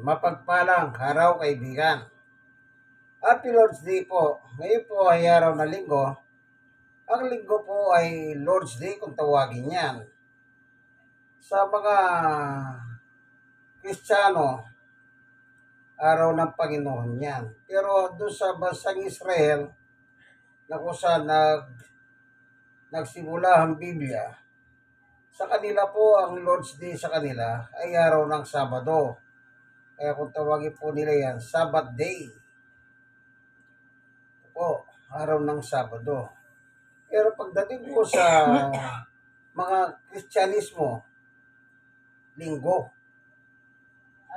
Mapagpalang araw, kaibigan. Happy Lord's Day po. Ngayon po ay araw na linggo. Ang linggo po ay Lord's Day kung tawagin yan. Sa mga Kristiyano, araw ng Panginoon yan. Pero doon sa bansang Israel, na kung saan nagsimula ang Biblia, sa kanila po ang Lord's Day sa kanila ay araw ng Sabado. Kaya kung tawagin po nila yan, Sabbath Day. Po, araw ng Sabado. Pero pagdating po sa mga Kristyanismo, linggo.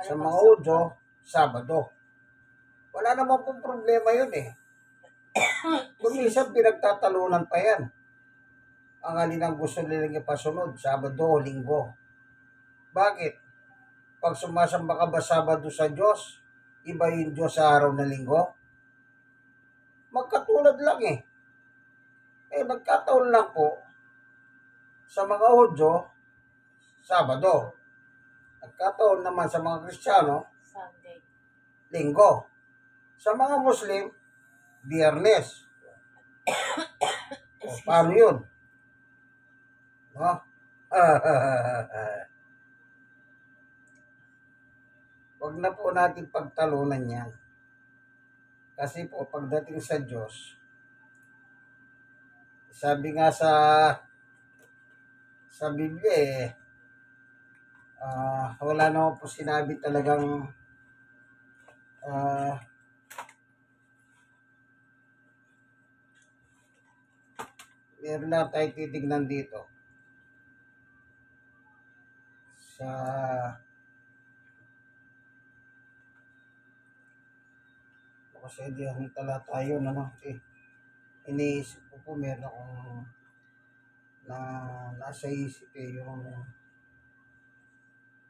Sa mga Hudyo, Sabado. Wala naman pong problema yun eh. Kung minsan pinagtatalunan pa yan. Ang alin ang gusto nilang ipasunod, Sabado o Linggo. Bakit? Pag sumasamba ka ba Sabado sa Diyos, iba yung Diyos sa araw na Linggo? Magkatulad lang eh. Nagkataon lang po, sa mga Hudyo, Sabado. Nagkataon naman sa mga Kristiyano, Sunday. Linggo. Sa mga Muslim, Biyernes. O, paano yun? No? Huwag na po natin pagtalunan yan. Kasi po, pagdating sa Diyos, sabi nga sa Biblia wala naman po sinabi talagang meron lang tayo titignan dito sa kasi diyan tala tayo iniisip ko po meron akong na nasa isip yung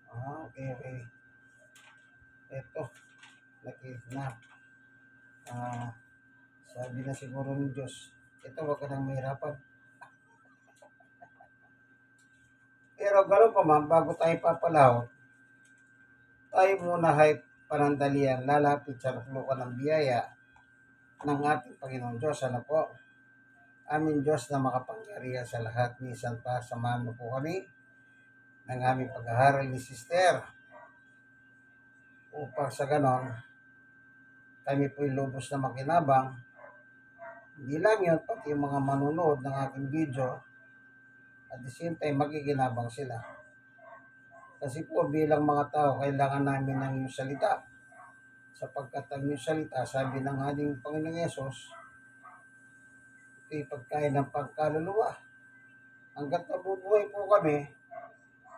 okay eto nakita na sabi na siguro ng Diyos ito wag ka nang mahirapan. Pero gano'n pa man, bago tayo papalahot, tayo muna ay panandalian, lalapit sa luklukan ng biyaya ng ating Panginoon Diyos. Ano po? Aming Diyos na makapangyarihan sa lahat. Minsan pa, samahan mo po kami ng aming pag-aaral ni Sister. Upang sa ganon, kami po'y lubos na makinabang. Hindi lang yun, pati yung mga manunood ng aking video, at the same time, magiginabang sila. Kasi po bilang mga tao, kailangan namin ng iyong salita. Sapagkat ang iyong salita, sabi ng ating Panginoong Yesus, ito'y pagkain ng pagkaluluwa. Hanggat nabubuhay po kami,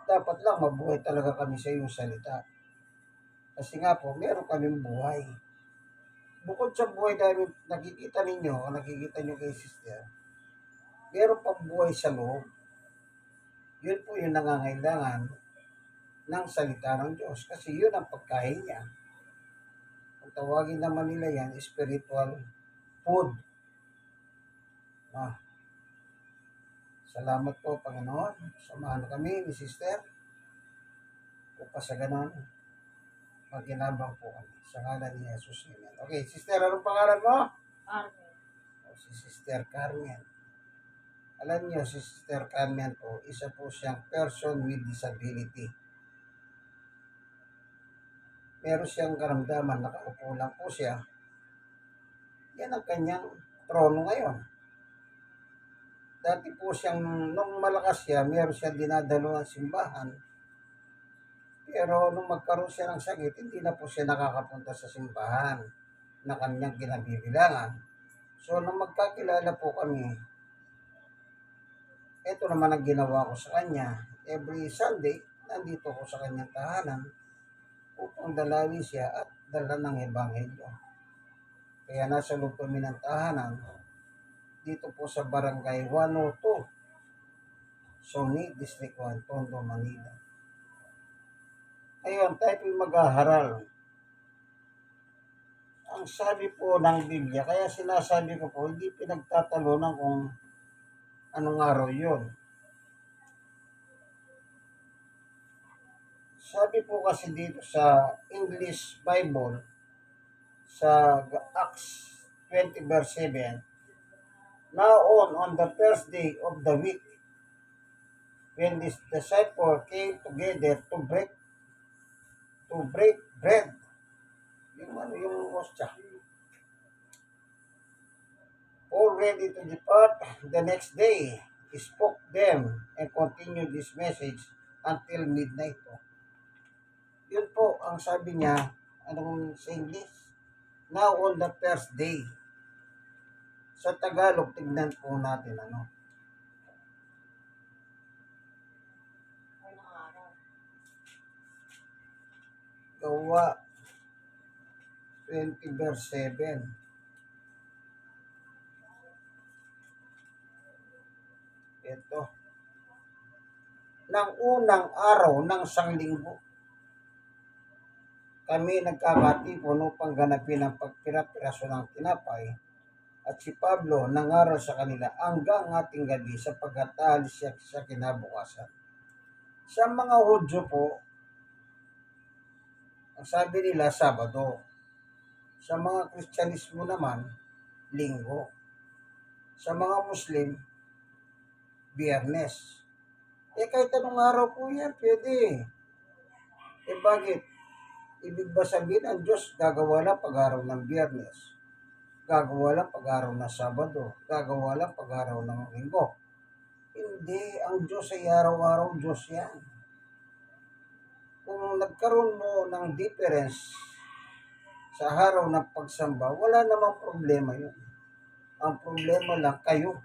dapat lang mabuhay talaga kami sa iyong salita. Kasi nga po, meron kaming buhay. Bukod sa buhay dahil nakikita ninyo, o nakikita nyo kay Sister, meron pang buhay sa loob. Yun po yung nangangailangan ng salita ng Diyos kasi yun ang pagkain niya. Kung tawagin naman nila yan, spiritual food. Salamat po, Panginoon. Samahan kami ni Sister. Upang sa ganon, maginabang po kami. Sa ngalan ni Jesus. Amen. Okay, Sister, anong pangalan mo? Carmen. Si Sister Carmen. Alam niyo, si Sister Carmen po, isa po siyang person with disability. Meron siyang karamdaman, nakaupo lang po siya. Yan ang kanyang trono ngayon. Dati po siyang, nung malakas siya, meron siyang dinadalo ng simbahan. Pero nung magkaroon siya ng sakit, hindi na po siya nakakapunta sa simbahan na kanyang kinabibilangan. So, nung magkakilala po kami, ito naman ang ginawa ko sa kanya. Every Sunday, nandito ko sa kanyang tahanan upang dalawin siya at dala ng Ebanghelyo. Kaya nasa loob kami ng tahanan, dito po sa Barangay 102, Soni, District 1, Tondo, Manila. Ngayon, tayo po'y mag-aharal. Ang sabi po ng Biblia, kaya sinasabi ko po, hindi pinagtatalunan kung anong araw yun. Sabi po kasi dito sa English Bible, sa Acts 20 verse 7, now on the first day of the week, when this disciple came together to break bread, yung hostya, all ready to depart the next day, spoke them and continued this message until midnight. Yun po ang sabi niya, anong sa English? Now on the first day. Sa Tagalog, tignan po natin ano. Gawa 20 verse 7. Ito. Nang unang araw ng sanglinggo, kami nagkakatipon upang ganapin ang pagpira-piraso ng tinapay, at si Pablo nangaral sa kanila hanggang ating gabi sapagkat aalis siya sa kinabukasan. Sa mga Hudyo po, ang sabi nila Sabado. Sa mga Kristyanismo naman, Linggo. Sa mga Muslim, Biyernes. Kahit anong araw po yan, pwede. Bakit? Ibig ba sabihin ang Diyos gagawa lang pag-araw ng Biyernes? Gagawa lang pag-araw ng Sabado? Gagawa lang pag-araw ng Linggo? Hindi. Ang Diyos ay araw-araw Diyos yan. Kung nagkaroon mo ng difference sa araw ng pagsamba, wala namang problema yun. Ang problema lang kayo.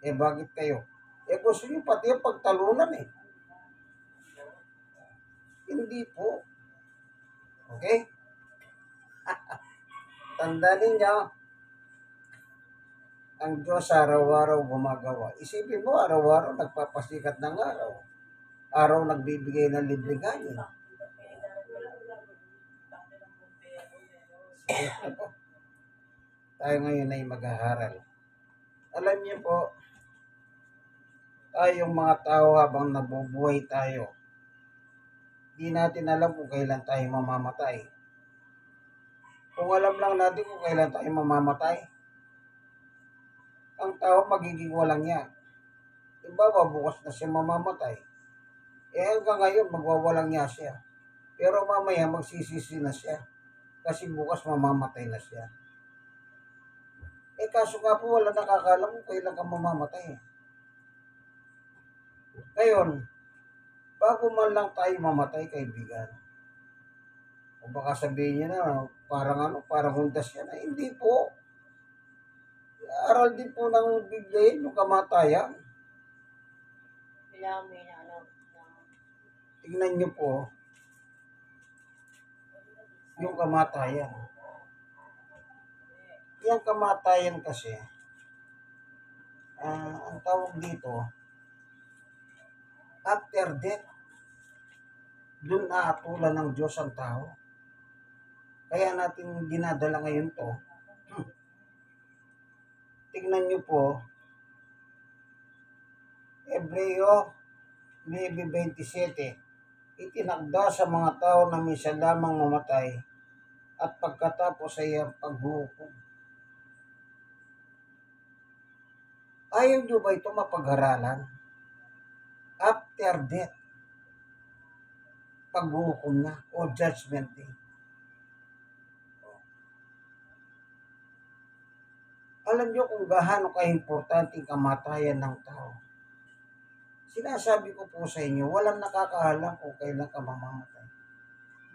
Bakit kayo? Gusto nyo pati yung pagtalunan Hindi po. Okay? Tandaan ninyo, ang Diyos araw-araw gumagawa. Isipin mo, araw-araw nagpapasikat ng araw. Araw nagbibigay ng libreng hangin. Tayo ngayon ay maghaharal. Alam niyo po, tayong mga tao habang nabubuhay tayo, di natin alam kung kailan tayo mamamatay. Kung alam lang natin kung kailan tayo mamamatay, ang tao magiging walang yan. Iba bukas na siya mamamatay. Hanggang ngayon magwawalang niya siya. Pero mamaya magsisisi na siya. Kasi bukas mamamatay na siya. Kaso nga po wala nakakalam kung kailan ka mamamatay. Ngayon, bago man lang tayo mamatay, kaibigan, o baka sabihin niya na, parang hundas yan. Hindi po. Aral din po ng Biblia yung kamatayan. Tingnan niyo po, yung kamatayan. Yung kamatayan kasi, ang tawag dito, after death, dun aatulan ng Diyos ang tao. Kaya natin dinadala ngayon to. Tignan niyo po, Hebreo 9:27, itinakda sa mga tao na minsan lamang mamatay at pagkatapos ay ang paghuhukom. Ayaw nyo ba ito mapag-aralan? After death, paghuhukom na o judgment day. Alam nyo kung gaano ka-importante ang kamatayan ng tao. Sinasabi ko po sa inyo, walang nakakaalam kung kailan ka mamamatay.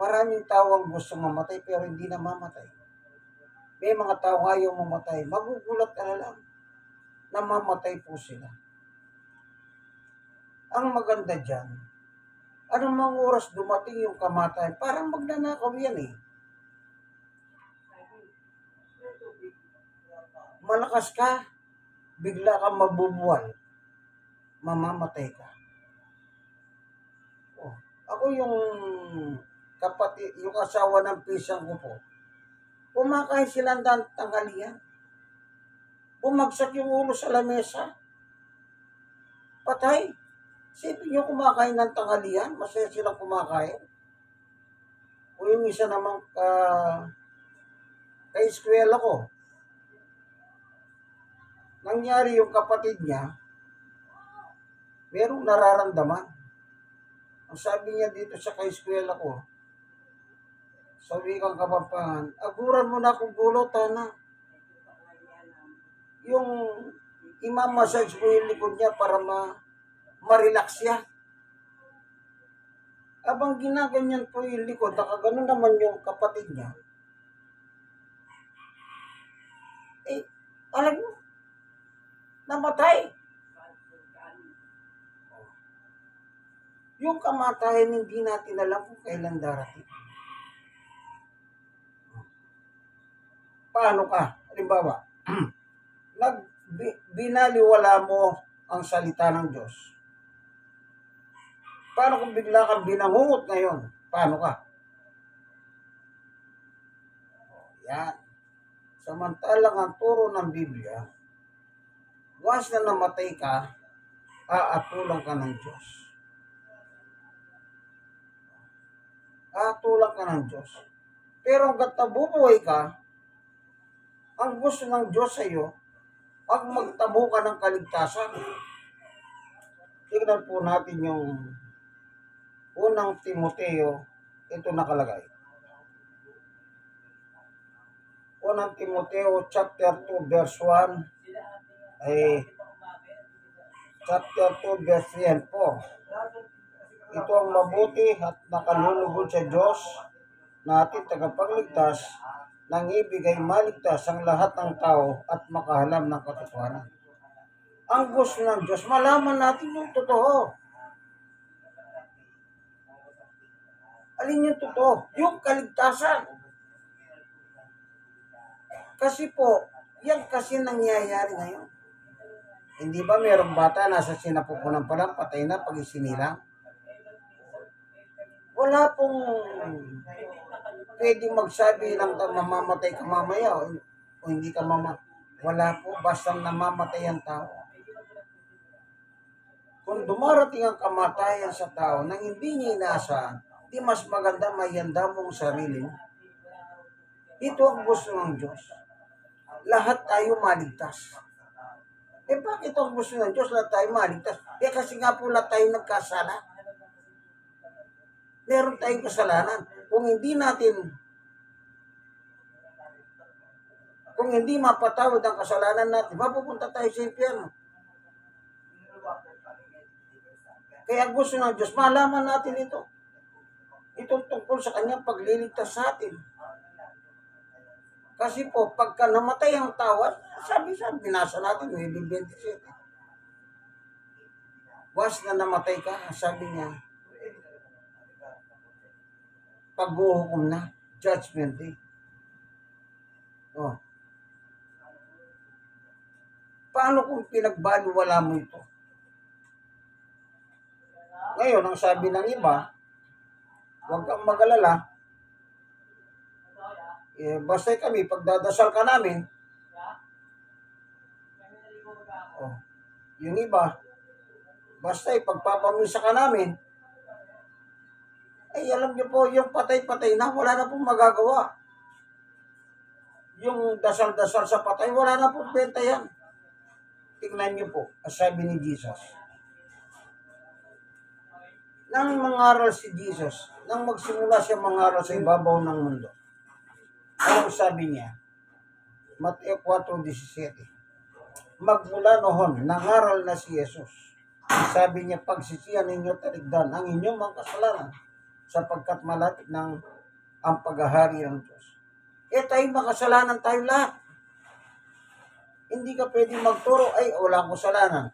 Maraming tao ang gusto mamatay pero hindi na mamatay. May mga tao ayaw mamatay. Magugulat ka na lang na mamatay po sila. Ang maganda dyan, anong mga oras dumating yung kamatayan? Parang magnanakaw yan Malakas ka, bigla kang mabubuwal, mamamatay ka. Ako yung kapatid, yung asawa ng pisang ko po, kumakain silang tanghalian. Bumagsak yung ulo sa lamesa. Patay. Isipin nyo kumakain ng tanghalian, masaya silang kumakain. O yung isa namang ka-eskwela ko, nangyari yung kapatid niya, merong nararamdaman. Ang sabi niya dito sa ka-eskwela ko, sa wikang Kapampangan, aguran mo na kung gulot, na. Yung imamassage mo yung likod niya para ma-relax siya. Abang ginaganyan po yung likod, nakaganon naman yung kapatid niya. Alam mo, namatay. Yung kamatayan, hindi natin alam kung kailan darating. Paano ka? Halimbawa, binaliwala mo ang salita ng Diyos. Paano kung bigla kang binangungot ngayon? Paano ka? Yan. Samantalang ang turo ng Biblia, once na namatay ka, aatulang ka ng Diyos. Aatulang ka ng Diyos. Pero hanggat nabubuhay ka, ang gusto ng Diyos sa iyo, ang magtamo ka ng kaligtasan. Tignan po natin yung unang Timoteo, ito nakalagay. Unang Timoteo chapter 2 verse 1 ay chapter 2 verse 3 and 4. Ito ang mabuti at nakalulugod sa Diyos na ating tagapagligtas nang ibigay maligtas ang lahat ng tao at makahalam ng katotohanan. Ang gusto ng Diyos, malaman natin yung totoo. Alin yung totoo? Yung kaligtasan. Kasi po, yan kasi nangyayari ngayon. Hindi ba mayroong bata nasa sinapupunan pa lang, patay na pag isinilang? Wala pong pwede magsabi lang mamamatay ka mamaya o hindi ka mamamatay. Wala po, basta namamatay ang tao. Kung dumarating ang kamatayan sa tao nang hindi niya inaasahan, di mas maganda mayanda mong sarili mo. Ito ang gusto ng Diyos. Lahat tayo maligtas. Bakit ang gusto ng Diyos lahat tayo maligtas? Kasi nga po lahat tayo nagkasala. Meron tayong kasalanan. Kung hindi mapatawad ang kasalanan natin, mapupunta tayo sa impyerno. Kaya gusto ng Diyos, malaman natin ito. Itong tungkol sa kanyang pagliligtas sa atin. Kasi po, pagka namatay ang tao, sabi, binasa natin, may 27. Once na namatay ka, sabi niya, paghuhukom na, judgment day. Paano kung pinagbaliwala mo ito? Ngayon, ang sabi ng iba, huwag kang mag-alala, basta kami, pagdadasal ka namin, yung iba, basta pagpapamisa ka namin, alam niyo po, yung patay-patay na, wala na pong magagawa. Yung dasal-dasal sa patay, wala na pong benta yan. Tingnan niyo po, sabi ni Jesus. Nang mangaral si Jesus, nang magsimula siya mangaral sa ibabaw ng mundo, anong sabi niya? Mateo 4:17. Magmula noon, nangaral na si Jesus. Sabi niya, pagsisihan ninyo taligdan ang inyong mga kasalanan sapagkat malapit ng ang paghahari ng Diyos. Tayo makasalanan tayo lahat. Hindi ka pwedeng magturo, wala akong kasalanan.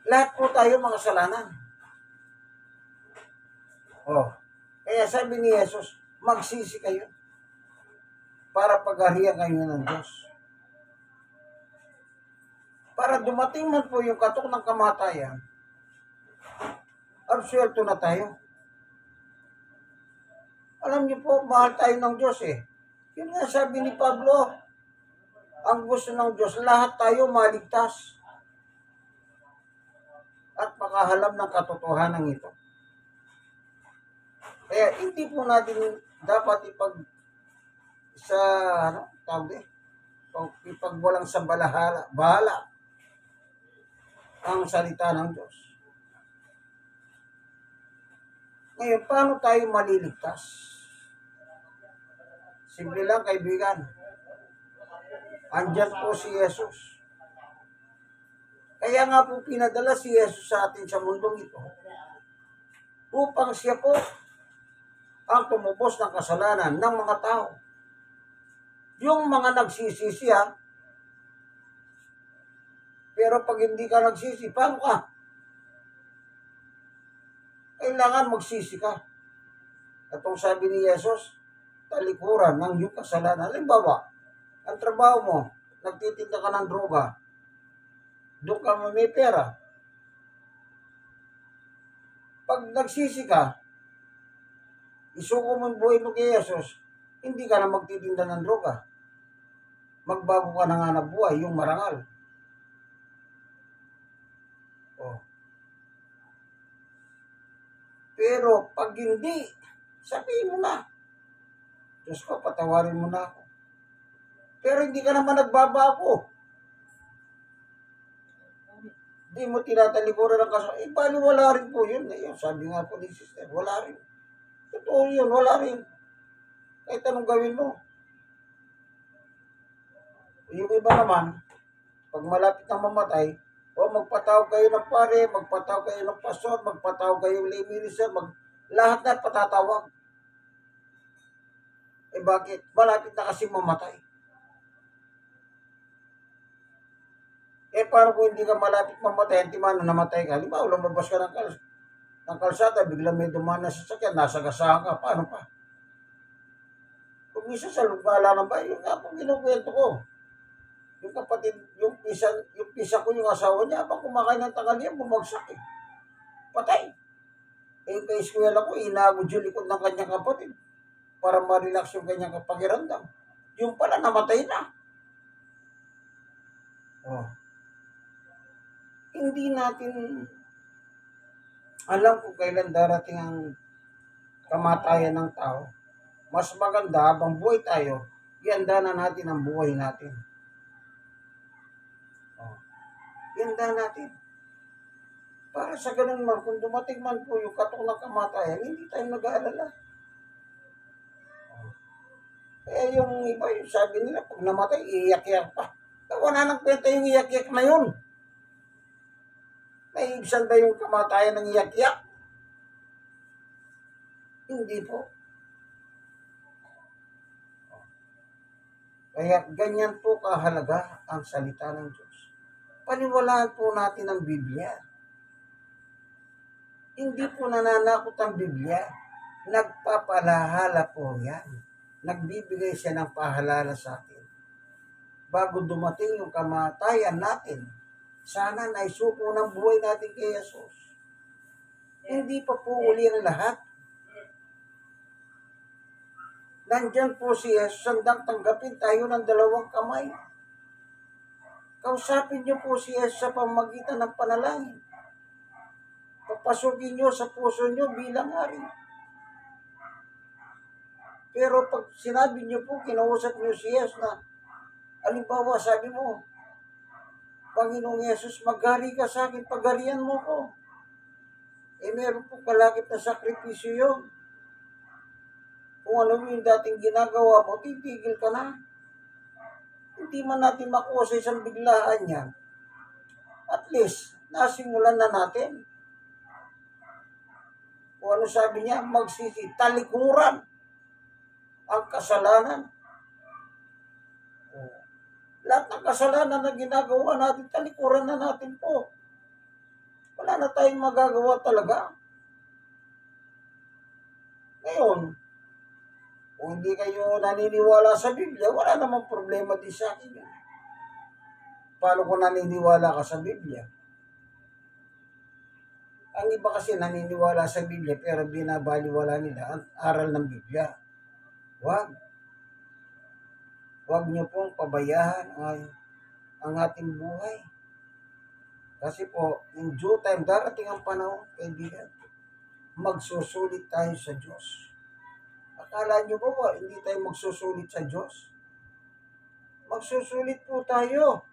Lahat po tayo makasalanan. Kaya sabi ni Jesus, magsisi kayo para pagharihan kayo ng Diyos. Para dumating man po yung katok ng kamatayan, absuelto na tayo. Alam niyo po, mahal tayo ng Diyos Yun nga sabi ni Pablo, ang gusto ng Diyos, lahat tayo maligtas. at makahalam ng katotohanan ito. Kaya hindi po natin dapat sa ipagwalang sa bahala ang salita ng Diyos. Ngayon, paano tayo maliligtas? Simple lang, kaibigan. Andyan po si Jesus. Kaya nga po pinadala si Jesus sa atin sa mundong ito upang siya po ang tumubos ng kasalanan ng mga tao. Yung mga nagsisisi pero pag hindi ka nagsisi, paano ka? Kailangan magsisi ka. At kung sabi ni Jesus, talikuran ng iyong kasalanan. Halimbawa, ang trabaho mo, nagtitinda ka ng droga, doon ka may pera. Pag nagsisi ka, isuko mo ang buhay mo kay Jesus, hindi ka na magtitinda ng droga. Magbago ka na nga na buhay, yung marangal. Oh. Pero pag hindi, sabihin mo na, Diyos ko, patawarin mo na ako. Pero hindi ka naman nagbabago. Hindi mo tinatalikuran ng kaso. Bali wala rin po yun. Sabi nga po ni sister, wala rin. Totoo yun, wala rin. Kahit anong gawin mo. Yung iba naman, pag malapit na mamatay, magpatawag kayo ng pare, magpatawag kayo ng pastor, magpatawag kayo ng lay minister, lahat na patatawag. Bakit? Malapit na kasi mamatay. Paano kung hindi ka malapit mamatay, antimano namatay ka? Di ba, lumabas ka ng kalsada, biglang may dumaan na sasakyan, nasagasahan ka, paano pa? Kung isa sa lugala ng bahay, yung nga pong kinukwento ko. Yung kapatid, yung pisa ko, yung asawa niya, habang kumakain ng tanghalian, bumagsak Patay. Kay eskwela ko, inagod yung likod ng kanyang kapatid para ma-relax yung kanyang pakiramdam. Yung pala, namatay na. Hindi natin alam kung kailan darating ang kamatayan ng tao. Mas maganda habang buhay tayo, ihanda na natin ang buhay natin. Ihanda natin. Para sa ganun man, kung dumating man po yung katok ng kamatayan, hindi tayo nag-aalala. Kaya yung iba, yung sabi nila, pag namatay, iiyak-iyak pa. Wala nang kwenta yung iyak-iyak na yun. Naibsan ba yung kamatayan ng iyak-iyak? Hindi po. Kaya ganyan po kahalaga ang salita ng Diyos. Paniwalaan po natin ang Biblia. Hindi po nananakot ang Biblia. Nagpapalahala po yan. Nagbibigay siya ng pahalala sa atin. Bago dumating yung kamatayan natin, sana naisuko ng buhay natin kay Jesus. Hindi pa po uli ang lahat. Nandyan po si Jesus, handang tanggapin tayo ng 2 kamay. Kausapin niyo po si Jesus sa pamagitan ng panalangin. Papasukin niyo sa puso niyo bilang hari. Pero pag sinabi niyo po, kinausap niyo si Jesus na, halimbawa, sabi mo, Panginoong Yesus, maghari ka sa akin, pagharian mo ko. Meron po kalakip na sakripisyo yun. Kung ano yung dating ginagawa mo, titigil ka na. Hindi man natin makuha sa isang biglaan yan. At least, nasimulan na natin. Kung ano sabi niya, talikuran ang kasalanan. Lahat ng kasalanan na ginagawa natin, talikuran na natin po. Wala na tayong magagawa talaga. Ngayon, kung hindi kayo naniniwala sa Biblia, wala namang problema din sa akin. Paano kung naniniwala ka sa Biblia? Ang iba kasi naniniwala sa Biblia pero binabaliwala nila ang aral ng Biblia. Huwag niyo pong pabayaan ang ating buhay. Kasi po, in due time, darating ang panahon, kaibigan, magsusulit tayo sa Diyos. Akala nyo ba hindi tayo magsusulit sa Diyos? Magsusulit po tayo.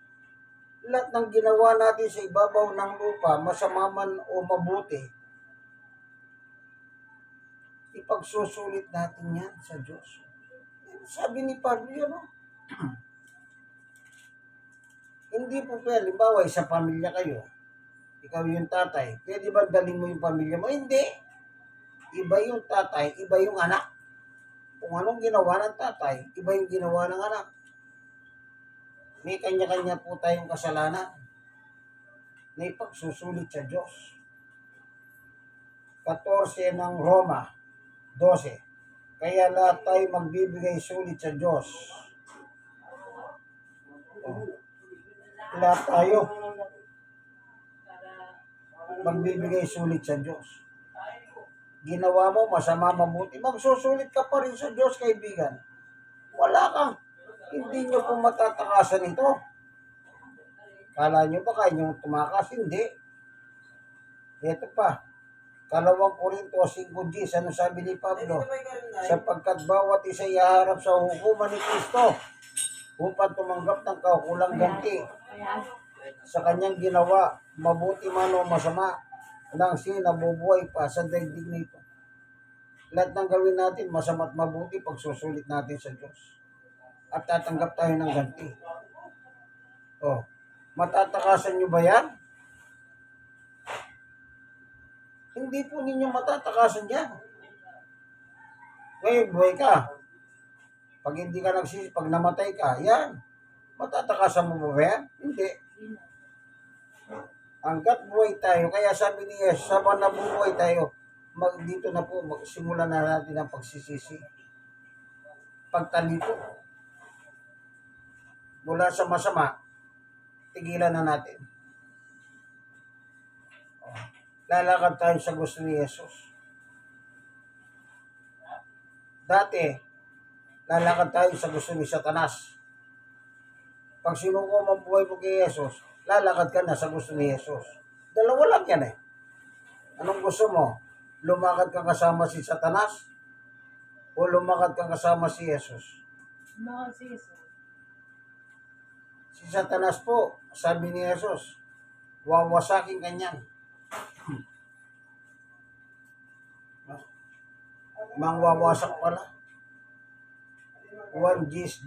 Lahat ng ginawa natin sa ibabaw ng lupa, masama man o mabuti, ipagsusulit natin yan sa Diyos. Sabi ni Pablo yun, no? Hindi po pwede, halimbawa, sa pamilya kayo, ikaw yung tatay, pwede ba dalhin mo yung pamilya mo? Hindi. Iba yung tatay, iba yung anak. Kung anong ginawa ng tatay, iba yung ginawa ng anak. May kanya-kanya po tayong kasalanan na ipagsusulit sa Diyos. 14 ng Roma, 12. Kaya lahat tayo magbibigay sulit sa Diyos. Lahat tayo magbibigay sulit sa Diyos. Ginawa mo, masama, mabuti, magsusulit ka pa rin sa Diyos, kaibigan. Wala kang, hindi nyo po matatakasan ito. Kala nyo ba kaya nyo tumakas? Hindi. Ito pa, 2 Korinto 5:10, ano sabi ni Pablo? Sapagkat bawat isa iharap sa hukuman ni Kristo upang tumanggap ng kaukulang ganti sa kanyang ginawa, mabuti man o masama, nang siya nabubuhay pa sa daigdig nito. Lahat ng gawin natin, masama at mabuti, pagsusulit natin sa Diyos. At tatanggap tayo ng ganti. Oh, matatakasan nyo ba yan? Hindi po ninyo matatakasan yan. Ngayon, buhay ka. Pag hindi ka pag namatay ka, yan. Matatakasan mo ba yan? Hindi. Hanggat buhay tayo, kaya sabi ni Jesus, sabang nabubuhay tayo, dito na po, magsimula na natin ang pagsisisi. Pagtalito. Mula sa masama, tigilan na natin. Lalakad tayo sa gusto ni Jesus. Dati, lalakad tayo sa gusto ni Satanas. Pag sinuko mo buhay mo kay Jesus, lalakad ka na sa gusto ni Jesus. Dalawa lang yan eh. Anong gusto mo? Lumakad kang kasama si Satanas? O lumakad kang kasama si Jesus? Lumakad si Jesus. Si Satanas po, sabi ni Jesus, wawasakin kanyan. Mangwawasak pala. 1 gis.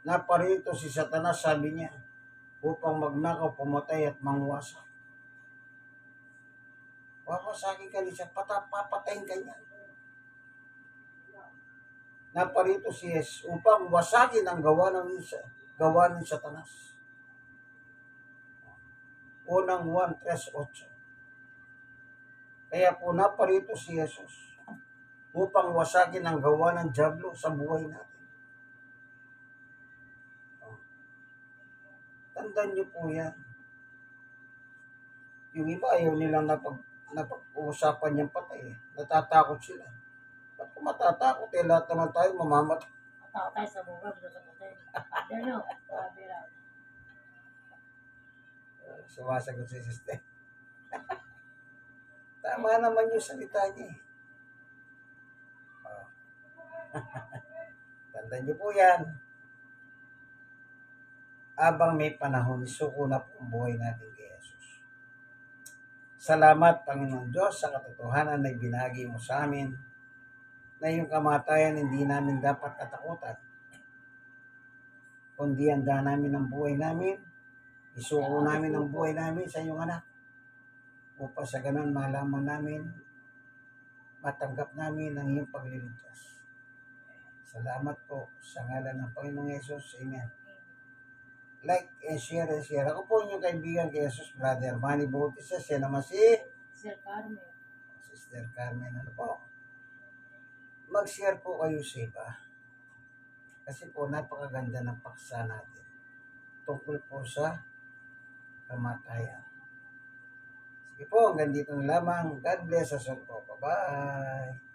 Naparito si Satanas, sabi niya, upang magnakaw, pumatay at mangwasak. Wawasakin ka niya, papatayin ka niya. Naparito si Jesus upang wasakin ang gawa ni Satanas. Unang 1:3-8. Kaya po naparito si Jesus upang wasakin ang gawa ng dyablo sa buhay natin. Tandaan niyo po yan. Yung iba ayaw nilang napag-uusapan yung patay. Natatakot sila. Ba't kung matatakot lahat naman tayo mamamatay? Matakot tayo sa buhay, sa patay. Dano, sabi lang. Sumasagot si sister. Tama naman yung salita niya eh. Tandaan niyo po yan. Abang may panahon, suko na po ang buhay natin kay Jesus. Salamat, Panginoon Diyos, sa katotohanan na binagi mo sa amin na yung kamatayan hindi namin dapat katakutan. Kundi handa namin ang buhay namin, isuko namin ang buhay namin sa iyong anak. Upang sa ganun malaman namin, matanggap namin ang iyong pagliligtas. Salamat po sa ngalan ng Panginoong Jesus. Amen. Like and share. Ako po inyong kaibigan kay Jesus, Brother Manny Bautista. Siya naman si Sister Carmen. Sister Carmen. Ano po? Mag-share po kayo sa iba. Kasi po napakaganda ng paksa natin. Tungkol po sa kamatayan. Sige po, hanggang dito na lamang. God bless us all po. Bye-bye.